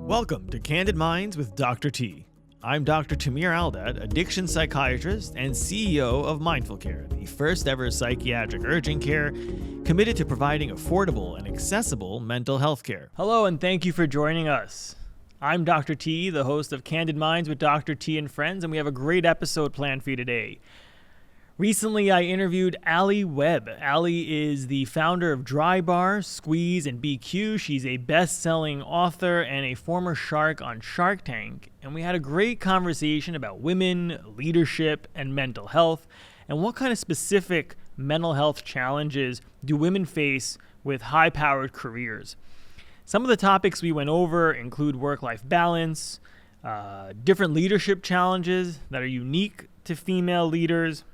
Welcome to Candid Minds with Dr. T. I'm Dr. Tamir Aldat, addiction psychiatrist and CEO of Mindful Care, the first ever psychiatric urgent care committed to providing affordable and accessible mental health care. Hello, and thank you for joining us. I'm Dr. T, the host of Candid Minds with Dr. T and Friends, and we have a great episode planned for you today. Recently, I interviewed Alli Webb. Alli is the founder of Drybar, Squeeze, and Beqi. She's a best-selling author and a former shark on Shark Tank. And we had a great conversation about women, leadership, and mental health, and what kind of specific mental health challenges do women face with high-powered careers. Some of the topics we went over include work-life balance, different leadership challenges that are unique to female leaders,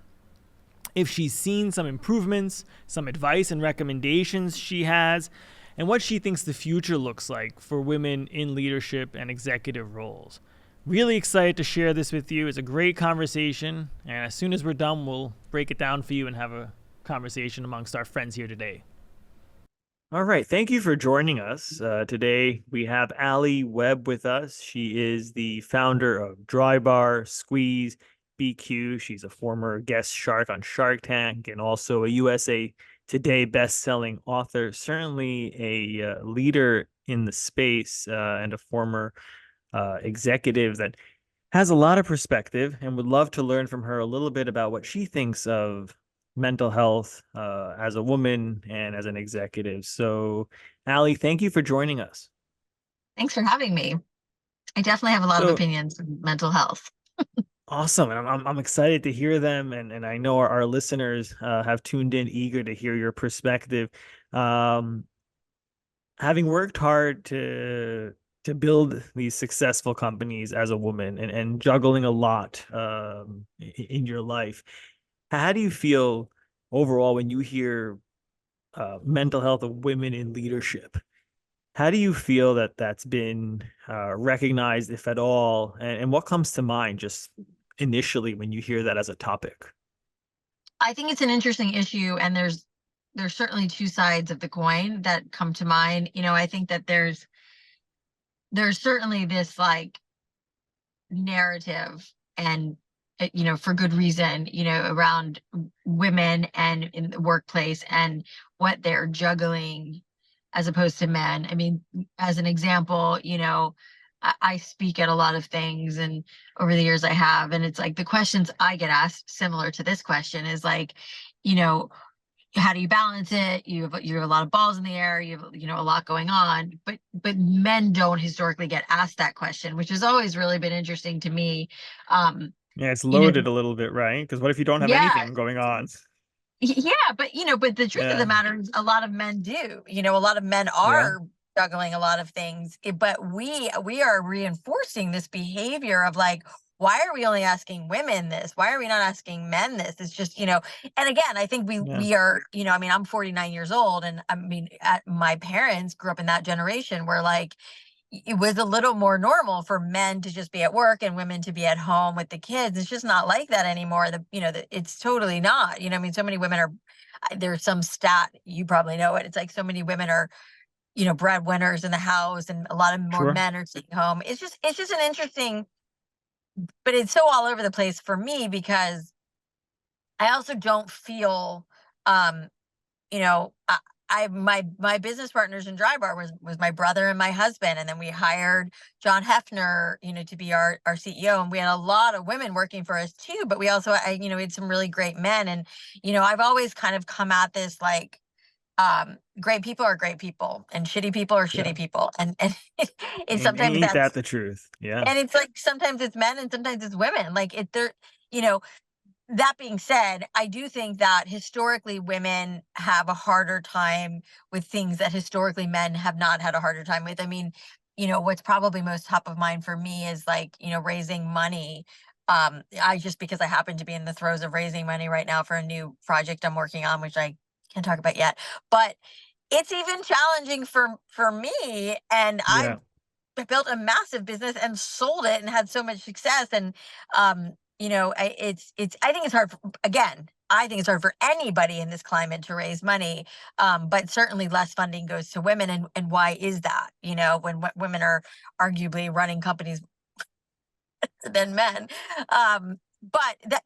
if she's seen some improvements, some advice and recommendations she has, and what she thinks the future looks like for women in leadership and executive roles. Really excited to share this with you. It's a great conversation, and as soon as we're done, we'll break it down for you and have a conversation amongst our friends here today. All right, thank you for joining us. Today we have Alli Webb with us. She is the founder of Drybar, Squeeze, Beqi. She's a former guest shark on Shark Tank and also a USA Today best-selling author, certainly a leader in the space and a former executive that has a lot of perspective, and would love to learn from her a little bit about what she thinks of mental health as a woman and as an executive. So, Alli, thank you for joining us. Thanks for having me. I definitely have a lot of opinions on mental health. Awesome. And I'm excited to hear them. And I know our listeners have tuned in eager to hear your perspective. Having worked hard to build these successful companies as a woman and juggling a lot in your life, how do you feel overall when you hear mental health of women in leadership? How do you feel that that's been recognized, if at all? And what comes to mind just initially when you hear that as a topic? I think it's an interesting issue, and there's certainly two sides of the coin that come to mind. I think that there's certainly this like narrative, and for good reason, around women and in the workplace and what they're juggling as opposed to men. I mean, as an example, I speak at a lot of things, and over the years I have, and it's like the questions I get asked similar to this question is like, how do you balance it? You have a lot of balls in the air, you have, a lot going on, but men don't historically get asked that question, which has always really been interesting to me. Yeah, it's loaded a little bit, right? Because what if you don't have anything going on? Yeah, but the truth of the matter is a lot of men do. A lot of men are juggling a lot of things, but we are reinforcing this behavior of like, why are we only asking women this? Why are we not asking men this? It's just, and again, I think we are, I mean, I'm 49 years old, and I mean, my parents grew up in that generation where like, it was a little more normal for men to just be at work and women to be at home with the kids. It's just not like that anymore. It's totally not. I mean, so many women are. There's some stat, you probably know it. It's like so many women are, breadwinners in the house, and a lot of more men are staying home. It's just an interesting, but it's so all over the place for me because I also don't feel, my business partners in Drybar was my brother and my husband, and then we hired John Hefner, to be our CEO, and we had a lot of women working for us too. But we also, we had some really great men, and I've always kind of come at this like, great people are great people, and shitty people are shitty people, and it's sometimes ain't that the truth, and it's like sometimes it's men and sometimes it's women. Like that being said, I do think that historically women have a harder time with things that historically men have not had a harder time with. I mean, what's probably most top of mind for me is like, raising money. Because I happen to be in the throes of raising money right now for a new project I'm working on, which I can't talk about yet, but it's even challenging for me. And I built a massive business and sold it and had so much success. And, I think it's hard again, I think it's hard for anybody in this climate to raise money. But certainly less funding goes to women. And why is that? When women are arguably running companies than men. But that,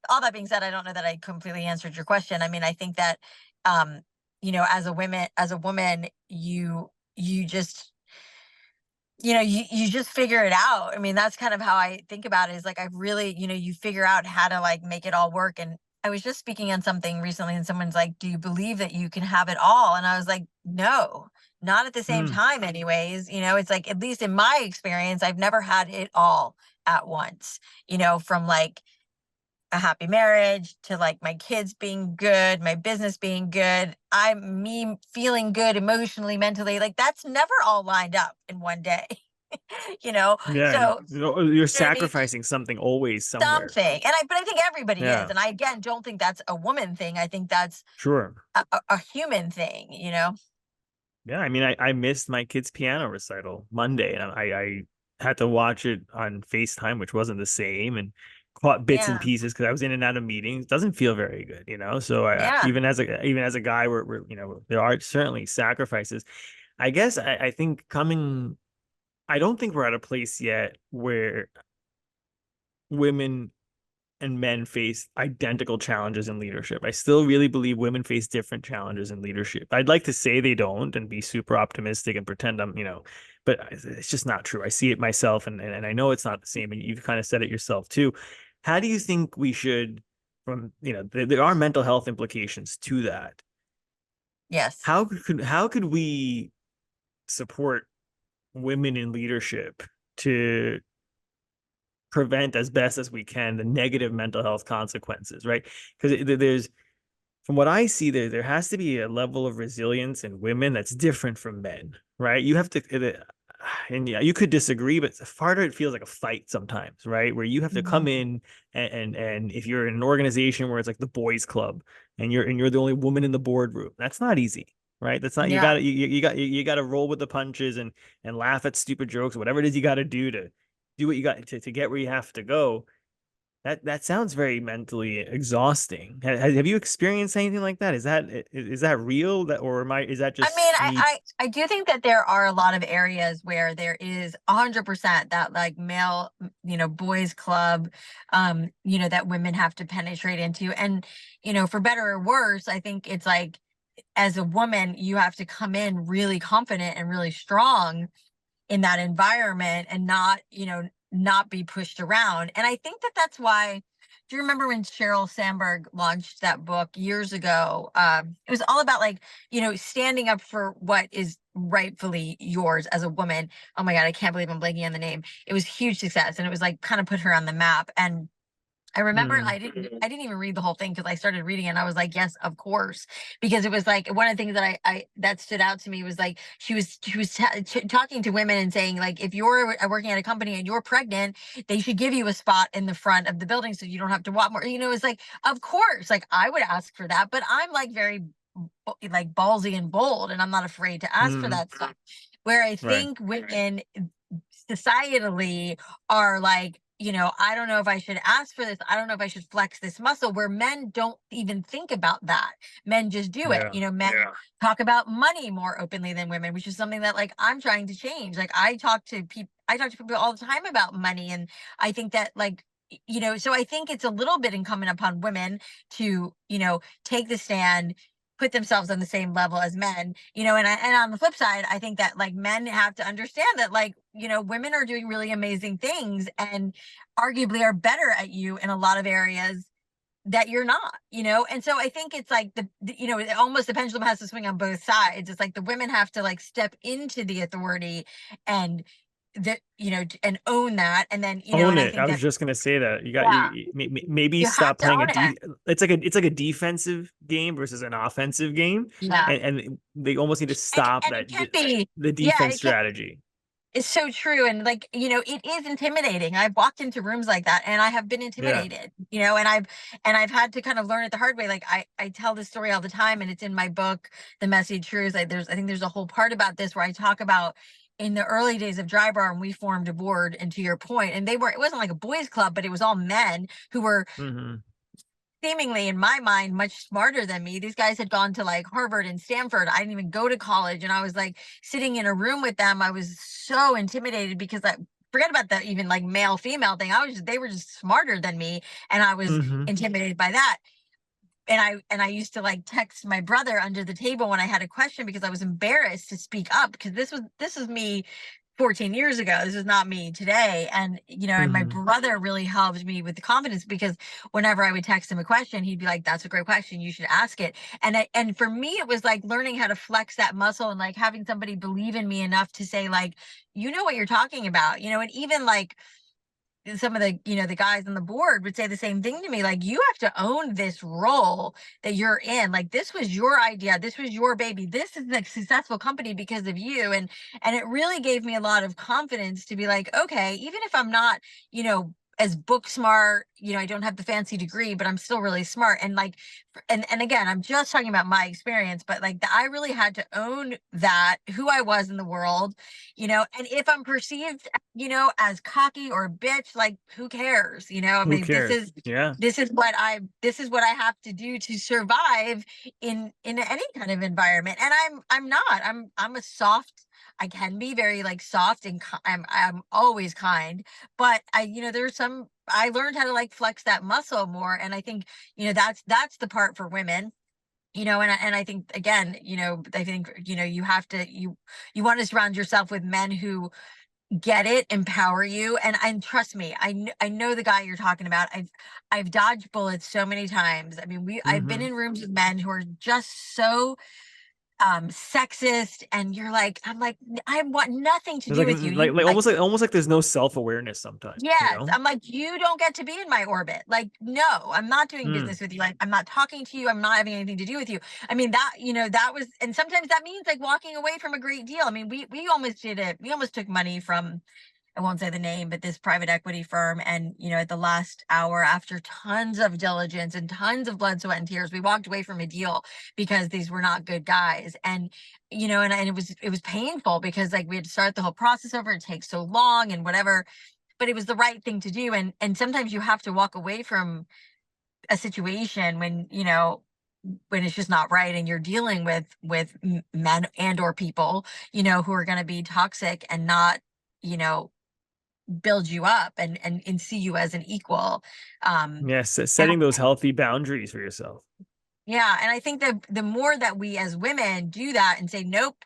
all that being said, I don't know that I completely answered your question. I mean, I think that, as a woman, you just, you just figure it out. I mean, that's kind of how I think about it, is like, I really, you figure out how to like make it all work. And I was just speaking on something recently and someone's like, do you believe that you can have it all? And I was like, no, not at the same Mm. time anyways. It's like, at least in my experience, I've never had it all at once, from like a happy marriage to like my kids being good, my business being good, me feeling good emotionally, mentally, like that's never all lined up in one day. you know Yeah, so you're what I mean, sacrificing something always somewhere. something. But I think everybody is, Yeah, and I again don't think that's a woman thing. I think that's sure. a human thing. Yeah, I mean, I missed my kid's piano recital Monday, and I had to watch it on FaceTime, which wasn't the same, and caught bits and Yeah, pieces because I was in and out of meetings. Doesn't feel very good, So yeah, even as a guy, we're there are certainly sacrifices. I guess I think I don't think we're at a place yet where women and men face identical challenges in leadership. I still really believe women face different challenges in leadership. I'd like to say they don't and be super optimistic and pretend but it's just not true. I see it myself, and I know it's not the same. And you've kind of said it yourself too. How do you think we should, there are mental health implications to that. yes, How could we support women in leadership to prevent as best as we can the negative mental health consequences, right? Because there's, from what I see, there has to be a level of resilience in women that's different from men, right? You have to, and yeah, you could disagree, but harder it feels like a fight sometimes, right? Where you have to come Mhm. in and if you're in an organization where it's like the boys club and you're the only woman in the boardroom, that's not easy. Right, that's not, Yeah. you got to roll with the punches and laugh at stupid jokes, whatever it is you got to do to do what you got to get where you have to go. That sounds very mentally exhausting. Have you experienced anything like that? Is that real? Is that I mean, just me? I do think that there are a lot of areas where there is 100% that like male, boys club, that women have to penetrate into. And, for better or worse, I think it's like, as a woman, you have to come in really confident and really strong in that environment and not be pushed around. And I think that that's why, do you remember when Sheryl Sandberg launched that book years ago? It was all about like, standing up for what is rightfully yours as a woman. Oh my God, I can't believe I'm blanking on the name. It was a huge success and it was like kind of put her on the map. And I remember Hmm. I didn't even read the whole thing because I started reading it and I was like, yes, of course. Because it was like one of the things that I that stood out to me was like she was talking to women and saying like, if you're working at a company and you're pregnant, they should give you a spot in the front of the building so you don't have to walk more. It's like, of course, like I would ask for that, but I'm like very like ballsy and bold and I'm not afraid to ask for Hmm. that stuff. Where I Right. think women societally are like, I don't know if I should ask for this. I don't know if I should flex this muscle, where men don't even think about that. Men just do it. Yeah. Men talk about money more openly than women, which is something that like I'm trying to change. Like I talk to people all the time about money. And I think that like, so I think it's a little bit incumbent upon women to, take the stand, put themselves on the same level as men, and on the flip side, I think that like men have to understand that like, women are doing really amazing things and arguably are better at you in a lot of areas that you're not, and so I think it's like it almost the pendulum has to swing on both sides. It's like the women have to like step into the authority and and own that. And then, Own and I it. I think was that, just gonna say that you got yeah, maybe you have stop to playing own it. it's like a defensive game versus an offensive game, Yeah. and they almost need to And stop it that can be, the yeah, defense strategy. it's so true. And like, it is intimidating. I've walked into rooms like that and I have been Yeah. intimidated, and I've had to kind of learn it the hard way. Like I tell this story all the time and it's in my book, The Messy Truth. I think there's a whole part about this where I talk about, in the early days of Drybar, and we formed a board, and to your point, and it wasn't like a boys club, but it was all men who were Mm-hmm. seemingly, in my mind, much smarter than me. These guys had gone to like Harvard and Stanford. I didn't even go to college. And I was like sitting in a room with them. I was so intimidated because I forget about the even like male female thing. They were just smarter than me. And I was Mm-hmm. intimidated by that. And I used to like text my brother under the table when I had a question because I was embarrassed to speak up, because this was me 14 years ago. This is not me today. And and my Mm-hmm. brother really helped me with the confidence, because whenever I would text him a question, he'd be like, "That's a great question, you should ask it." And for me, it was like learning how to flex that muscle, and like having somebody believe in me enough to say, like, you know what you're talking about, and even like some of the guys on the board would say the same thing to me, like, you have to own this role that you're in. Like, this was your idea, this was your baby, this is a successful company because of you. And it really gave me a lot of confidence to be like, okay, even if I'm not as book smart, I don't have the fancy degree, but I'm still really smart. And like, and again, I'm just talking about my experience, but like, I really had to own that, who I was in the world. And if I'm perceived as cocky or a bitch, like, who cares? I Who mean, this cares? is Yeah. this is what I have to do to survive in any kind of environment. And I'm not. I'm a soft. I can be very like soft, and I'm always kind, but there's some. I learned how to like flex that muscle more, and I think that's the part for women. And I think, again, I think you have to you want to surround yourself with men who get it, empower you, and trust me, I know the guy you're talking about. I've dodged bullets so many times. I mean, I've been Mm-hmm. in rooms with men who are just so sexist, and I'm like, I want nothing to It's do like with you. like You like like, almost like there's no self-awareness sometimes, you yes, know? I'm like, you don't get to be in my orbit. Like, no, I'm not doing Mm. business with you. Like, I'm not talking to you. I'm not having anything to do with you. I mean, that was, and sometimes that means like walking away from a great deal. I mean, we almost did it. We almost took money from, I won't say the name, but this private equity firm. And, at the last hour, after tons of diligence and tons of blood, sweat, and tears, we walked away from a deal because these were not good guys. And, and it was painful because like we had to start the whole process over. It takes so long and whatever, but it was the right thing to do. And sometimes you have to walk away from a situation when it's just not right, and you're dealing with men and or people who are going to be toxic and not you know build you up and see you as an equal. Yes, And setting those healthy boundaries for yourself. yeah, and I think that the more that we as women do that and say nope,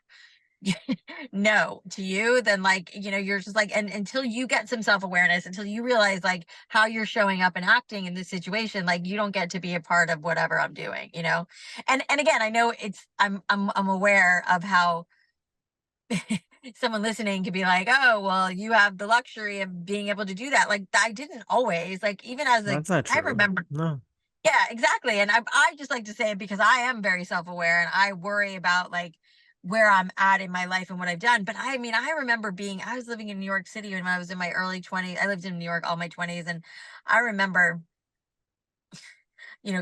no to you, then like you're just like, and until you get some self-awareness, until you realize like how you're showing up and acting in this situation, like you don't get to be a part of whatever I'm doing. And again, I know I'm aware of how someone listening could be like, oh, well, you have the luxury of being able to do that. Like, I didn't always, like, even as a, That's not I true. remember, No. yeah, exactly. And I just like to say it because I am very self-aware, and I worry about like where I'm at in my life and what I've done. But I mean, I remember I was living in New York City when I was in my early 20s. I lived in New York all my 20s. And I remember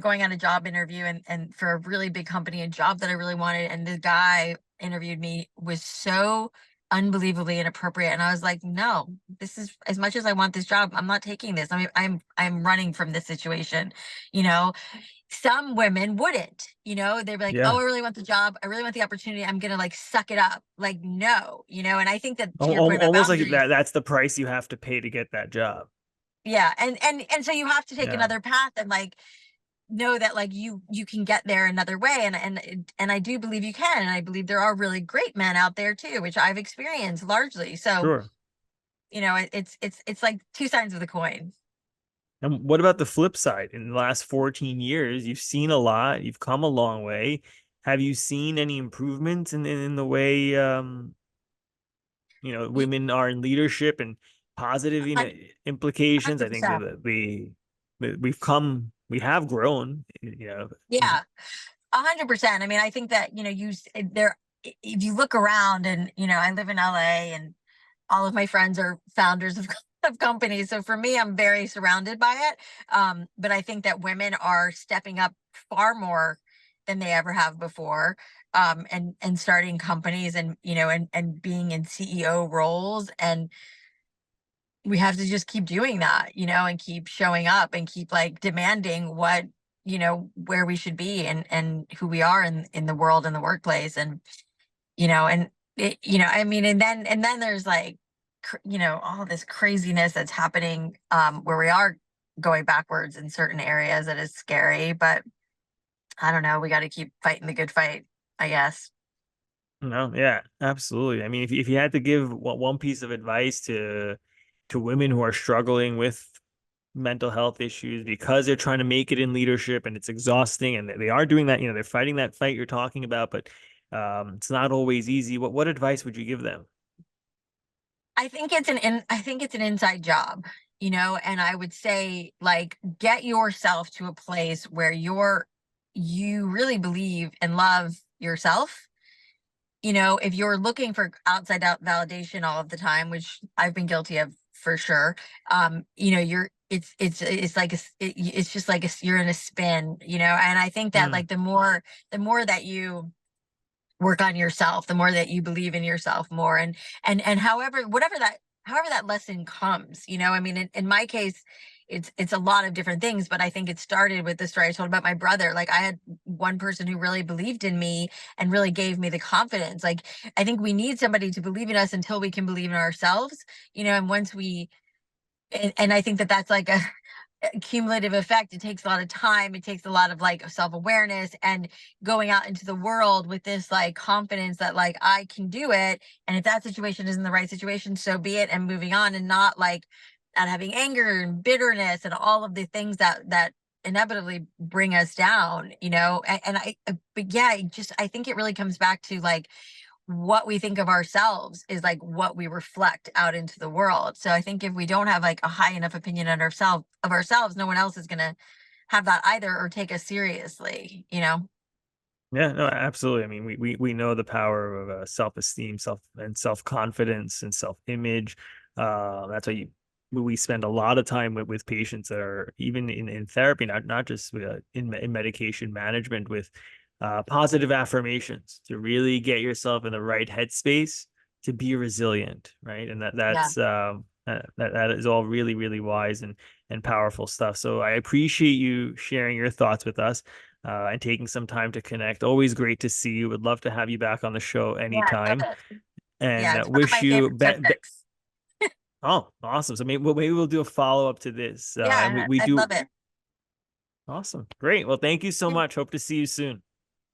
going on a job interview, and for a really big company, a job that I really wanted. And the guy interviewed me was so unbelievably inappropriate. And I was like, no, this is, as much as I want this job, I'm not taking this. I mean, I'm running from this situation. You know, some women wouldn't, they'd be like, oh, Yeah. I really want the job. I really want the opportunity. I'm going to like suck it up. Like, no, and I think that, to your point about Almost like boundaries, that's the price you have to pay to get that job. yeah. And so you have to take Yeah. another path, and like, know that like you can get there another way. And I do believe you can, and I believe there are really great men out there too, which I've experienced largely. So Sure. it's like two sides of the coin. And what about the flip side? In the last 14 years, you've seen a lot, you've come a long way. Have you seen any improvements in the way Ye- women are in leadership and positive, implications? I think 100%. we have grown, Yeah, 100%. I mean, I think that there, if you look around, and I live in LA, and all of my friends are founders of of companies. So for me, I'm very surrounded by it. But I think that women are stepping up far more than they ever have before. and starting companies, and and being in CEO roles, and we have to just keep doing that, and keep showing up, and keep like demanding what, where we should be, and who we are in the world, in the workplace. And and I mean, and then there's like all this craziness that's happening, where we are going backwards in certain areas, that is scary. But I don't know, we got to keep fighting the good fight, I guess. No, yeah, absolutely. I mean, if you had to give one piece of advice to women who are struggling with mental health issues because they're trying to make it in leadership and it's exhausting and they are doing that, they're fighting that fight you're talking about, but it's not always easy. What advice would you give them? I think it's an inside job, and I would say, like, get yourself to a place where you really believe and love yourself. If you're looking for outside out validation all of the time, which I've been guilty of for sure, you're it's like it's just like you're in a spin, and I think that, Mm, like, the more that you work on yourself, the more that you believe in yourself more. And however that lesson comes, I mean, in my case, it's a lot of different things, but I think it started with the story I told about my brother. Like, I had one person who really believed in me and really gave me the confidence. Like, I think we need somebody to believe in us until we can believe in ourselves, and once we and I think that that's like a cumulative effect. It takes a lot of time. It takes a lot of like self-awareness, and going out into the world with this like confidence that, like, I can do it. And if that situation isn't the right situation, so be it, and moving on, and not having anger and bitterness and all of the things that inevitably bring us down, but yeah, I think it really comes back to, like, what we think of ourselves is like what we reflect out into the world. So I think if we don't have like a high enough opinion of ourselves, no one else is going to have that either, or take us seriously. yeah, no, absolutely. I mean, we know the power of self-esteem, self-confidence and self-image. That's why we spend a lot of time with patients that are even in therapy, not just in medication management, with positive affirmations to really get yourself in the right headspace to be resilient, right? And Yeah. that is all really, really wise and powerful stuff. So I appreciate you sharing your thoughts with us and taking some time to connect. Always great to see you. Would love to have you back on the show Yeah, I love anytime. it. And Yeah, it's one of wish my you favorite subjects. oh, awesome. So maybe we'll do a follow up to this. And Yeah, we I do love it. awesome. Great. Well, thank you so much. Hope to see you soon.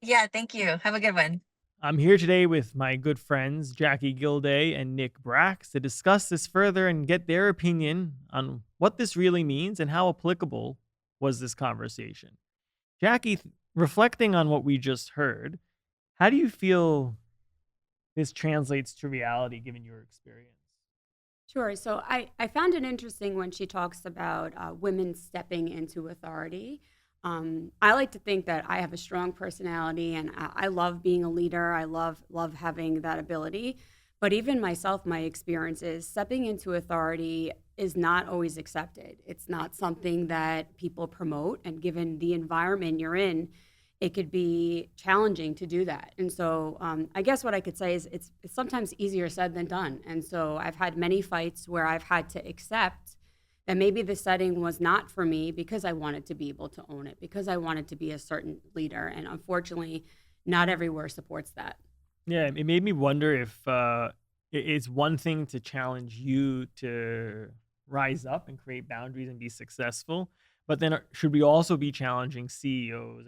Yeah, thank you. Have a good one. I'm here today with my good friends Jackie Gilday and Nick Brax to discuss this further and get their opinion on what this really means and how applicable was this conversation. Jackie, reflecting on what we just heard, how do you feel this translates to reality given your experience? Sure. So I found it interesting when she talks about women stepping into authority. I like to think that I have a strong personality and I love being a leader. I love having that ability. But even myself, my experiences stepping into authority is not always accepted. It's not something that people promote. And given the environment you're in, it could be challenging to do that. And so I guess what I could say is it's sometimes easier said than done. And so I've had many fights where I've had to accept that maybe the setting was not for me because I wanted to be able to own it, because I wanted to be a certain leader. And unfortunately, not everywhere supports that. Yeah, it made me wonder if it's one thing to challenge you to rise up and create boundaries and be successful, but then should we also be challenging CEOs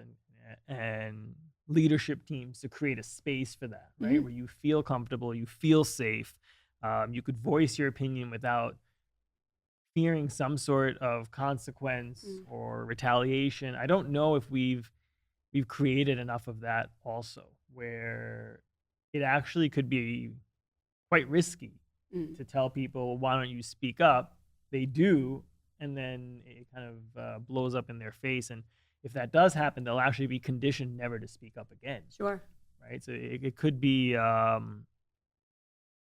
and leadership teams to create a space for that, right? Mhm. Where you feel comfortable, you feel safe, you could voice your opinion without fearing some sort of consequence Mm. or retaliation. I don't know if we've created enough of that also, where it actually could be quite risky Mm. to tell people, why don't you speak up? They do, and then it kind of blows up in their face. And if that does happen, they'll actually be conditioned never to speak up again, Sure. right? So it could be, it's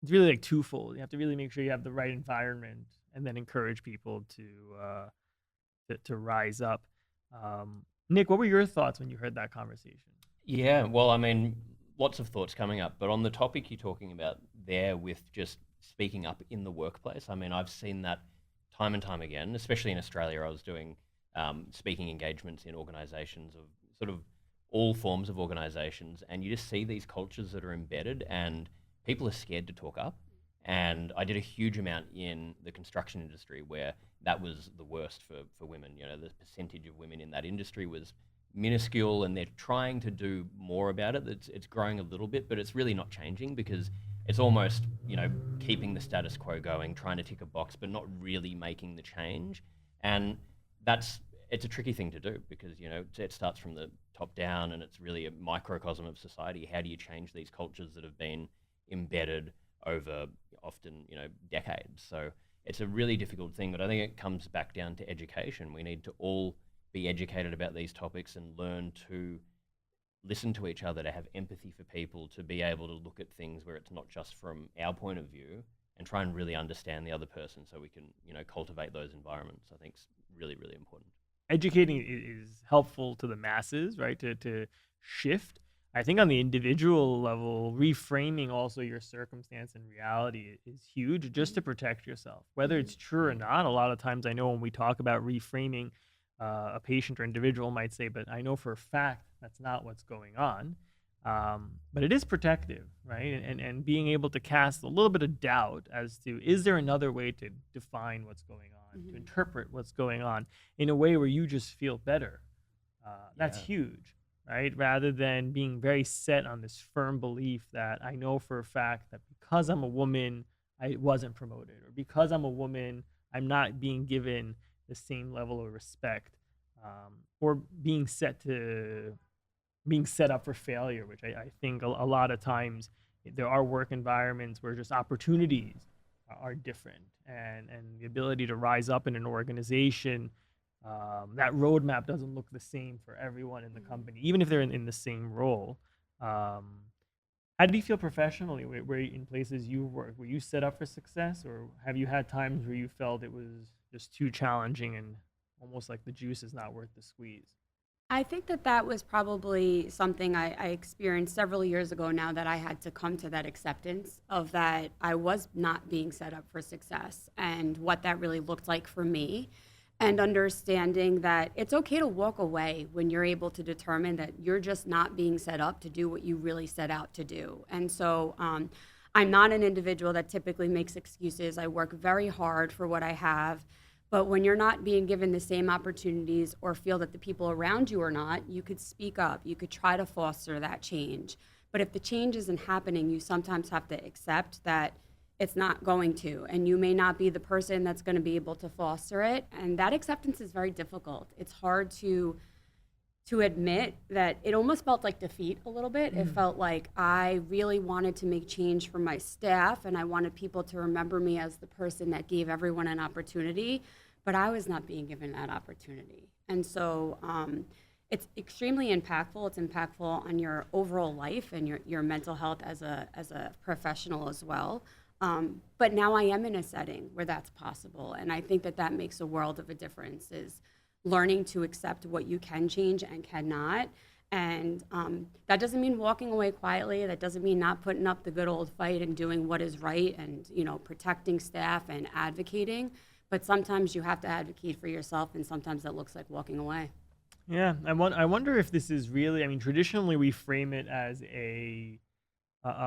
really like twofold. You have to really make sure you have the right environment and then encourage people to rise up. Nick, what were your thoughts when you heard that conversation? Yeah, well, I mean, lots of thoughts coming up, but on the topic you're talking about there with just speaking up in the workplace, I mean, I've seen that time and time again, especially in Australia. I was doing speaking engagements in organizations of sort of all forms of organizations, and you just see these cultures that are embedded and people are scared to talk up. And I did a huge amount in the construction industry where that was the worst for women. You know, the percentage of women in that industry was minuscule, and they're trying to do more about it. It's growing a little bit, but it's really not changing because it's almost, you know, keeping the status quo going, trying to tick a box, but not really making the change. And it's a tricky thing to do because, you know, it starts from the top down and it's really a microcosm of society. How do you change these cultures that have been embedded over often, you know, decades? So it's a really difficult thing, but I think it comes back down to education. We need to all be educated about these topics and learn to listen to each other, to have empathy for people, to be able to look at things where it's not just from our point of view and try and really understand the other person so we can, you know, cultivate those environments. I think it's really, really important. Educating is helpful to the masses, right? To shift. I think on the individual level, reframing also your circumstance and reality is huge just to protect yourself. Whether it's true or not, a lot of times I know when we talk about reframing, a patient or individual might say, but I know for a fact that's not what's going on. But it is protective, right? And being able to cast a little bit of doubt as to, is there another way to define what's going on, to interpret what's going on in a way where you just feel better? That's huge, right? Rather than being very set on this firm belief that I know for a fact that because I'm a woman, I wasn't promoted, or because I'm a woman, I'm not being given the same level of respect, or being set up for failure, which I think a lot of times there are work environments where just opportunities are different, and the ability to rise up in an organization, that roadmap doesn't look the same for everyone in the company, even if they're in the same role. How did you feel professionally where in places you work? Were you set up for success, or have you had times where you felt it was just too challenging and almost like the juice is not worth the squeeze? I think that was probably something I experienced several years ago now, that I had to come to that acceptance of that I was not being set up for success and what that really looked like for me, and understanding that it's okay to walk away when you're able to determine that you're just not being set up to do what you really set out to do. And so I'm not an individual that typically makes excuses. I work very hard for what I have. But when you're not being given the same opportunities, or feel that the people around you are not, you could speak up. You could try to foster that change. But if the change isn't happening, you sometimes have to accept that it's not going to, and you may not be the person that's going to be able to foster it. And that acceptance is very difficult. It's hard to admit that it almost felt like defeat a little bit. It felt like I really wanted to make change for my staff, and I wanted people to remember me as the person that gave everyone an opportunity, but I was not being given that opportunity. And so it's extremely impactful. It's impactful on your overall life and your mental health as a professional as well. But now I am in a setting where that's possible, and I think that makes a world of a difference, is learning to accept what you can change and cannot. And that doesn't mean walking away quietly. That doesn't mean not putting up the good old fight and doing what is right and, you know, protecting staff and advocating. But sometimes you have to advocate for yourself, and sometimes that looks like walking away. Yeah, I wonder if this is really, I mean, traditionally we frame it as a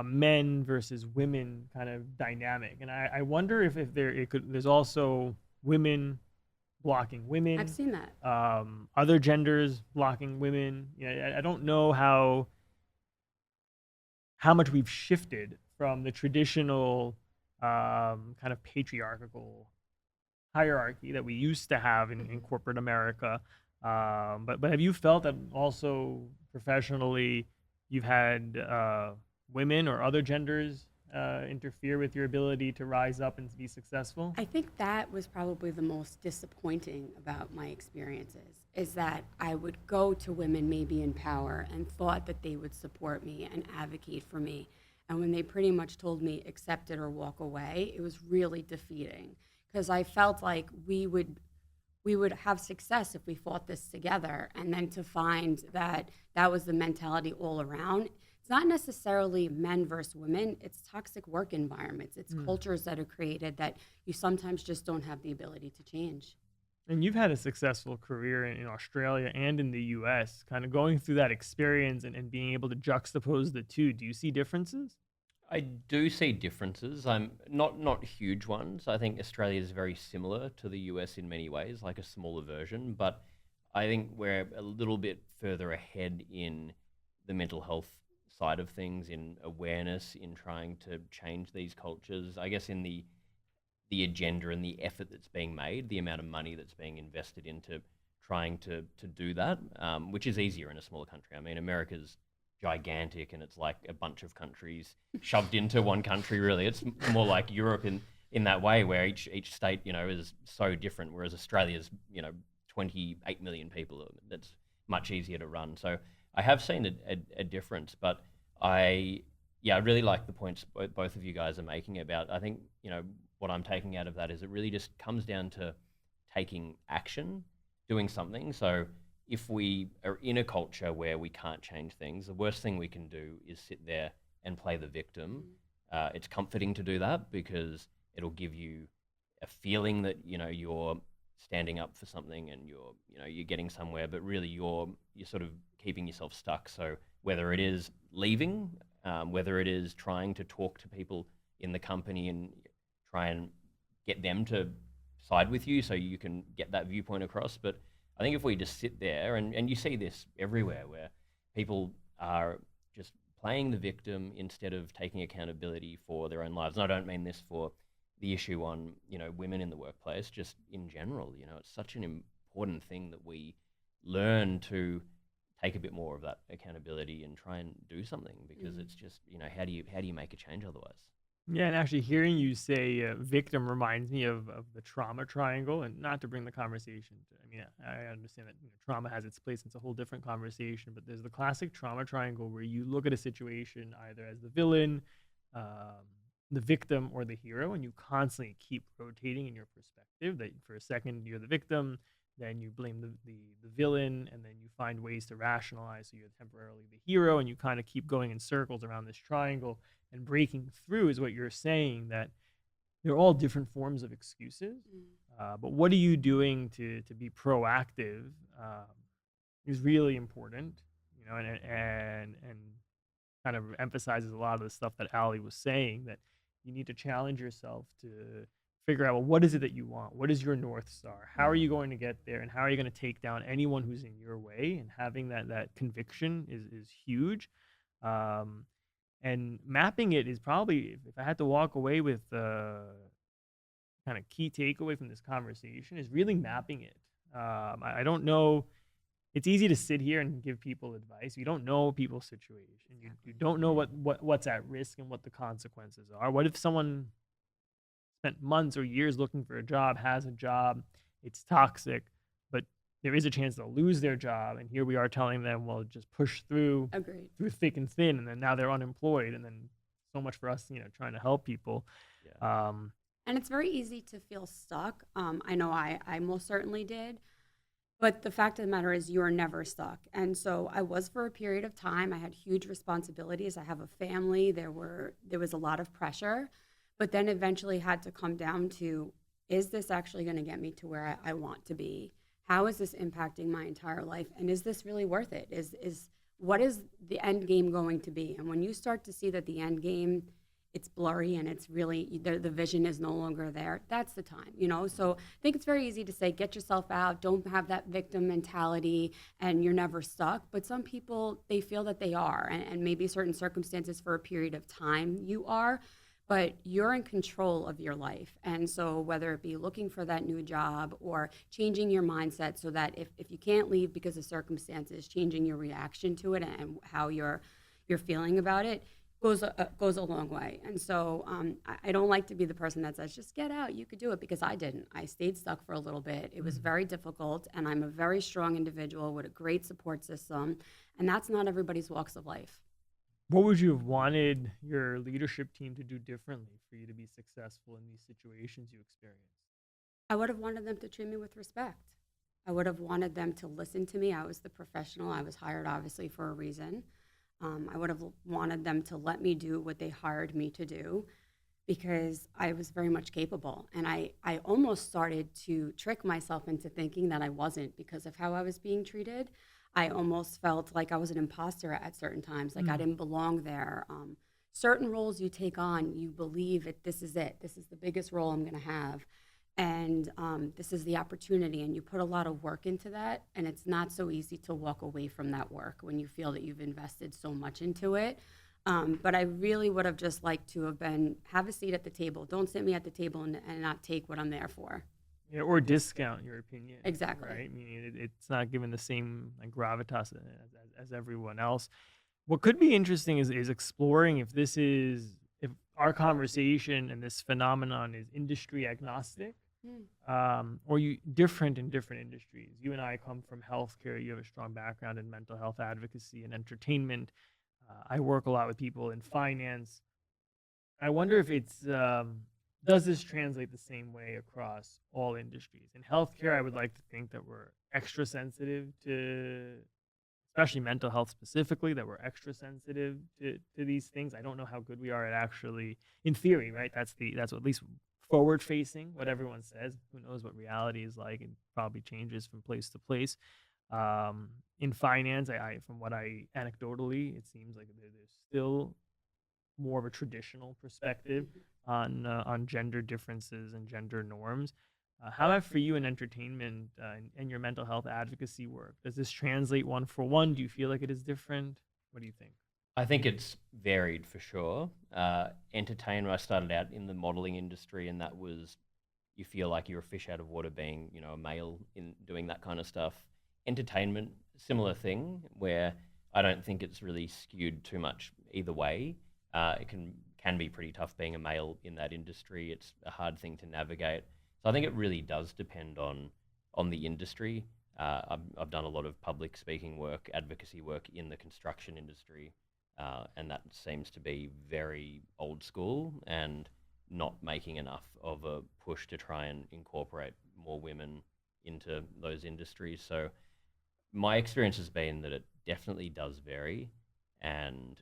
men versus women kind of dynamic. And I wonder if there's also women blocking women. I've seen that. Other genders blocking women. You know, I don't know how much we've shifted from the traditional kind of patriarchal hierarchy that we used to have in corporate America. But have you felt that also professionally you've had women or other genders interfere with your ability to rise up and to be successful? I think that was probably the most disappointing about my experiences, is that I would go to women maybe in power and thought that they would support me and advocate for me. And when they pretty much told me accept it or walk away, it was really defeating, because I felt like we would have success if we fought this together. And then to find that that was the mentality all around, It's not necessarily men versus women. It's toxic work environments. It's cultures that are created that you sometimes just don't have the ability to change. And you've had a successful career in Australia and in the US, kind of going through that experience and being able to juxtapose the two. Do you see differences? I do see differences. I'm not huge ones. I think Australia is very similar to the US in many ways, like a smaller version, but I think we're a little bit further ahead in the mental health side of things, in awareness, in trying to change these cultures. I guess in the agenda and the effort that's being made, the amount of money that's being invested into trying to do that, which is easier in a smaller country. I mean, America's gigantic and it's like a bunch of countries shoved into one country, really. It's more like Europe in that way, where each state, is so different, whereas Australia's, 28 million people. That's much easier to run. So I have seen a difference, but I really like the points both of you guys are making about, I think, what I'm taking out of that is it really just comes down to taking action, doing something. So if we are in a culture where we can't change things, the worst thing we can do is sit there and play the victim. It's comforting to do that because it'll give you a feeling that you're standing up for something and you're getting somewhere, but really you're sort of keeping yourself stuck. So whether it is leaving, whether it is trying to talk to people in the company and try and get them to side with you so you can get that viewpoint across. But I think if we just sit there, and you see this everywhere where people are just playing the victim instead of taking accountability for their own lives. And I don't mean this for the issue on, women in the workplace, just in general. It's such an important thing that we learn to take a bit more of that accountability and try and do something, because it's just, how do you make a change otherwise? Yeah, and actually hearing you say victim reminds me of the trauma triangle, and not to bring the conversation to, I understand that trauma has its place. It's a whole different conversation, but there's the classic trauma triangle where you look at a situation either as the villain, the victim, or the hero, and you constantly keep rotating in your perspective. That for a second you're the victim, then you blame the villain, and then you find ways to rationalize so you're temporarily the hero, and you kind of keep going in circles around this triangle. And breaking through is what you're saying, that they're all different forms of excuses. But what are you doing to be proactive is really important, and kind of emphasizes a lot of the stuff that Alli was saying, that you need to challenge yourself to figure out, well, what is it that you want? What is your North Star? How are you going to get there? And how are you going to take down anyone who's in your way? And having that conviction is huge. And mapping it is probably, if I had to walk away with kind of key takeaway from this conversation, is really mapping it. I don't know. It's easy to sit here and give people advice. You don't know people's situation. You don't know what's at risk and what the consequences are. What if someone spent months or years looking for a job, has a job, it's toxic, but there is a chance they'll lose their job, and here we are telling them, well, just push through thick and thin, and then now they're unemployed, and then so much for us, trying to help people. And it's very easy to feel stuck. I know I most certainly did, but the fact of the matter is you're never stuck. And so I was for a period of time. I had huge responsibilities. I have a family. There was a lot of pressure, but then eventually had to come down to, is this actually going to get me to where I want to be? How is this impacting my entire life? And is this really worth it? What is the end game going to be? And when you start to see that the end game, it's blurry and it's really, the vision is no longer there, that's the time, So I think it's very easy to say, get yourself out, don't have that victim mentality, and you're never stuck. But some people, they feel that they are, and maybe certain circumstances for a period of time you are, but you're in control of your life. And so whether it be looking for that new job or changing your mindset so that if you can't leave because of circumstances, changing your reaction to it and how you're feeling about it goes a long way. And so I don't like to be the person that says, just get out, you could do it, because I didn't. I stayed stuck for a little bit. It was very difficult, and I'm a very strong individual with a great support system, and that's not everybody's walks of life. What would you have wanted your leadership team to do differently for you to be successful in these situations you experienced? I would have wanted them to treat me with respect. I would have wanted them to listen to me. I was the professional. I was hired, obviously, for a reason. I would have wanted them to let me do what they hired me to do because I was very much capable. And I almost started to trick myself into thinking that I wasn't because of how I was being treated. I almost felt like I was an imposter at certain times, like I didn't belong there. Certain roles you take on, you believe it, this is it. This is the biggest role I'm going to have. And this is the opportunity. And you put a lot of work into that. And it's not so easy to walk away from that work when you feel that you've invested so much into it. But I really would have just liked to have a seat at the table. Don't sit me at the table and not take what I'm there for. Yeah, or discount your opinion. Exactly. Right? Meaning it's not given the same like gravitas as everyone else. What could be interesting is exploring if our conversation and this phenomenon is industry agnostic, or you different in different industries. You and I come from healthcare. You have a strong background in mental health advocacy and entertainment. I work a lot with people in finance. I wonder if does this translate the same way across all industries? In healthcare, I would like to think that we're extra sensitive to, especially mental health specifically, that we're extra sensitive to these things. I don't know how good we are at actually, in theory, right? That's what, at least forward facing, what everyone says. Who knows what reality is like? It probably changes from place to place. In finance, from what I anecdotally, it seems like there's still more of a traditional perspective on gender differences and gender norms. How about for you in entertainment and your mental health advocacy work? Does this translate one for one? Do you feel like it is different? What do you think? I think it's varied for sure. Entertainment, I started out in the modeling industry, and that was, you feel like you're a fish out of water being, a male in doing that kind of stuff. Entertainment, similar thing, where I don't think it's really skewed too much either way. It can be pretty tough being a male in that industry. It's a hard thing to navigate. So I think it really does depend on the industry. I've done a lot of public speaking work, advocacy work in the construction industry, and that seems to be very old school and not making enough of a push to try and incorporate more women into those industries. So my experience has been that it definitely does vary, and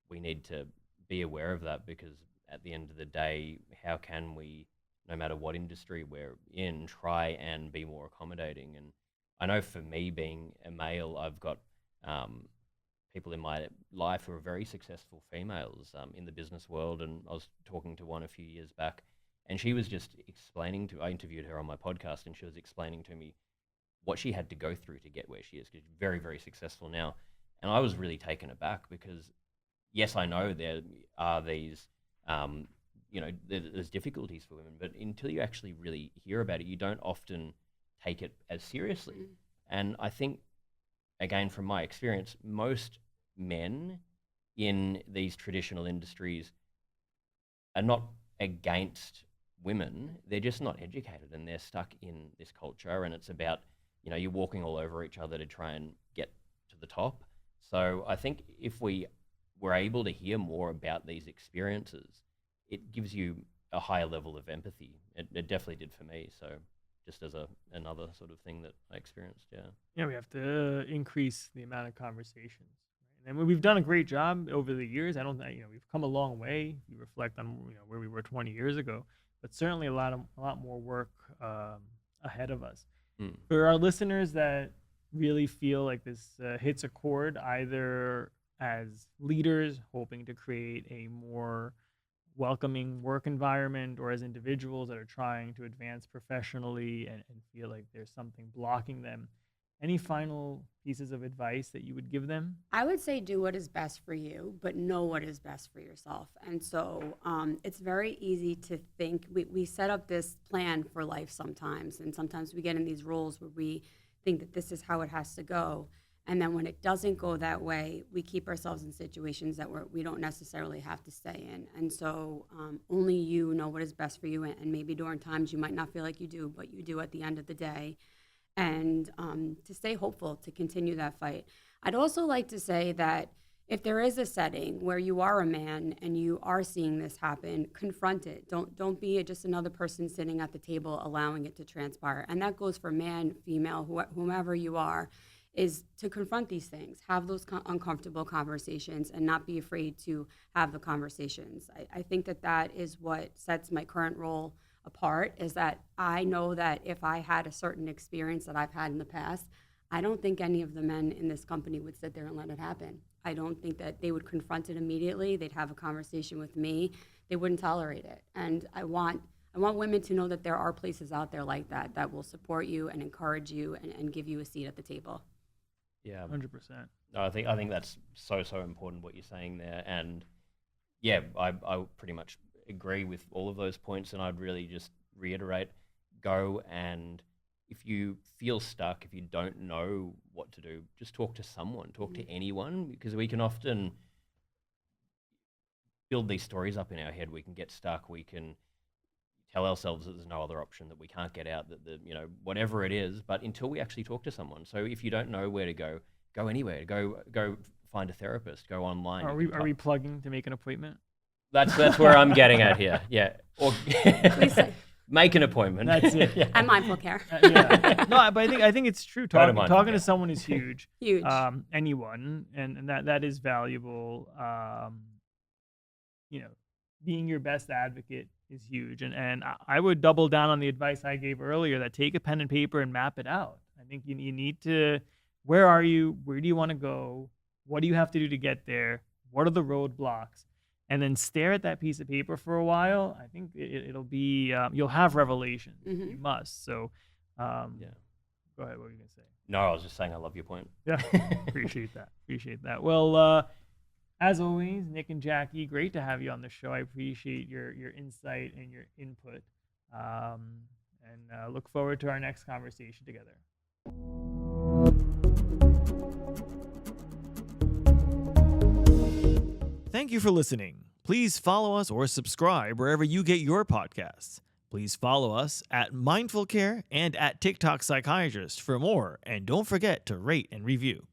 we need to be aware of that, because at the end of the day, how can we, no matter what industry we're in, try and be more accommodating? And I know for me, being a male, I've got people in my life who are very successful females in the business world, and I was talking to one a few years back, and she was just I interviewed her on my podcast, and she was explaining to me what she had to go through to get where she is, because she's very, very successful now. And I was really taken aback, because yes, I know there are these, there's difficulties for women, but until you actually really hear about it, you don't often take it as seriously. And I think, again, from my experience, most men in these traditional industries are not against women. They're just not educated, and they're stuck in this culture, and it's about, you're walking all over each other to try and get to the top. So I think if we were able to hear more about these experiences, it gives you a higher level of empathy. It definitely did for me. So just as another sort of thing that I experienced, yeah. Yeah, we have to increase the amount of conversations. Right? And we've done a great job over the years. I don't think, we've come a long way. You reflect on, where we were 20 years ago, but certainly a lot more work ahead of us. For our listeners that really feel like this hits a chord, either as leaders hoping to create a more welcoming work environment, or as individuals that are trying to advance professionally and feel like there's something blocking them, any final pieces of advice that you would give them? I would say do what is best for you, but know what is best for yourself. And so it's very easy to think, we set up this plan for life sometimes, and sometimes we get in these roles where we think that this is how it has to go. And then when it doesn't go that way, we keep ourselves in situations that we don't necessarily have to stay in. And so only you know what is best for you. And maybe during times you might not feel like you do, but you do at the end of the day. And to stay hopeful, to continue that fight. I'd also like to say that if there is a setting where you are a man and you are seeing this happen, confront it. Don't be just another person sitting at the table allowing it to transpire. And that goes for man, female, whomever you are. is to confront these things, have those uncomfortable conversations, and not be afraid to have the conversations. I think that is what sets my current role apart, is that I know that if I had a certain experience that I've had in the past, I don't think any of the men in this company would sit there and let it happen. I don't think that they would confront it immediately. They'd have a conversation with me. They wouldn't tolerate it. And I want women to know that there are places out there like that will support you and encourage you and give you a seat at the table. Yeah, 100%. No, I think that's so important what you're saying there, and yeah, I pretty much agree with all of those points, and I'd really just reiterate: go, and if you feel stuck, if you don't know what to do, just talk to someone, talk to anyone, because we can often build these stories up in our head. We can get stuck. We can tell ourselves that there's no other option, that we can't get out, that whatever it is. But until we actually talk to someone, so if you don't know where to go anywhere. Go find a therapist. Go online. Are we plugging to make an appointment? That's where I'm getting at here. Yeah, or make an appointment. That's it. Yeah. I'm mindful care. Yeah. No, but I think it's true. Talking to someone is huge. Huge. Anyone, and that is valuable. Being your best advocate is huge. And I would double down on the advice I gave earlier, that take a pen and paper and map it out. I think you need to, where are you? Where do you want to go? What do you have to do to get there? What are the roadblocks? And then stare at that piece of paper for a while. I think it'll be, you'll have revelations. Mm-hmm. You must. So, yeah. Go ahead. What were you going to say? No, I was just saying I love your point. Yeah. Appreciate that. Well, as always, Nick and Jackie, great to have you on the show. I appreciate your insight and your input, and look forward to our next conversation together. Thank you for listening. Please follow us or subscribe wherever you get your podcasts. Please follow us at Mindful Care and at TikTok Psychiatrist for more, and don't forget to rate and review.